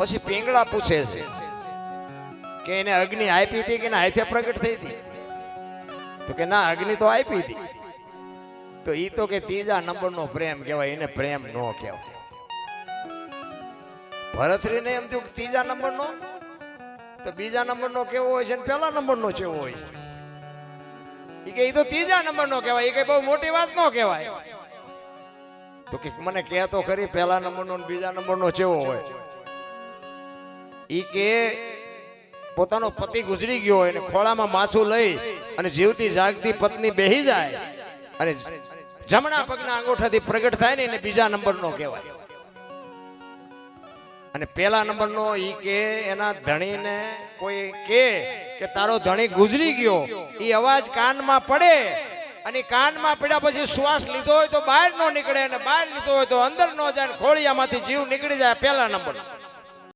પછી પીંગળા પૂછે છે કે એને અગ્નિ આપી હતી કે ના હાથે પ્રગટ થઈ હતી? તો કે ના, અગ્નિ તો આપી હતી. તો ઈ તો કે ત્રીજા નંબરનો પ્રેમ કહેવાય, એને પ્રેમ નો કહેવાય. ભરતરીને એમ થયું કે ત્રીજા નંબરનો, તો બીજા નંબરનો કેવો હોય છે ને પહેલા નંબરનો કેવો હોય છે? ઈ કે ઈ તો ત્રીજા નંબરનો કહેવાય, ઈ કે બહુ મોટી વાત નો કહેવાય. તો કે મને કહે તો ખરી પહેલા નંબરનો ને બીજા નંબરનો કેવો હોય? ઈ કે પોતાનો પતિ ગુજરી ગયો હોય ને ખોળામાં માછું લઈ અને જીવતી જાગતી પત્ની બેહી જાય અને જમણા પગના અંગૂઠાથી પ્રગટ થાય ને એને બીજા નંબરનો કહેવાય. અને પહેલા નંબરનો ઈ કે એના ધણીને કોઈ કે તારો ધણી ગુજરી ગયો, ઈ અવાજ કાનમાં પડે અને કાનમાં પડ્યા પછી શ્વાસ લીધો હોય તો બહાર નો નીકળે અને બહાર લીધો હોય તો અંદર નો જાય, ખોળિયામાંથી જીવ નીકળી જાય. પહેલા નંબર.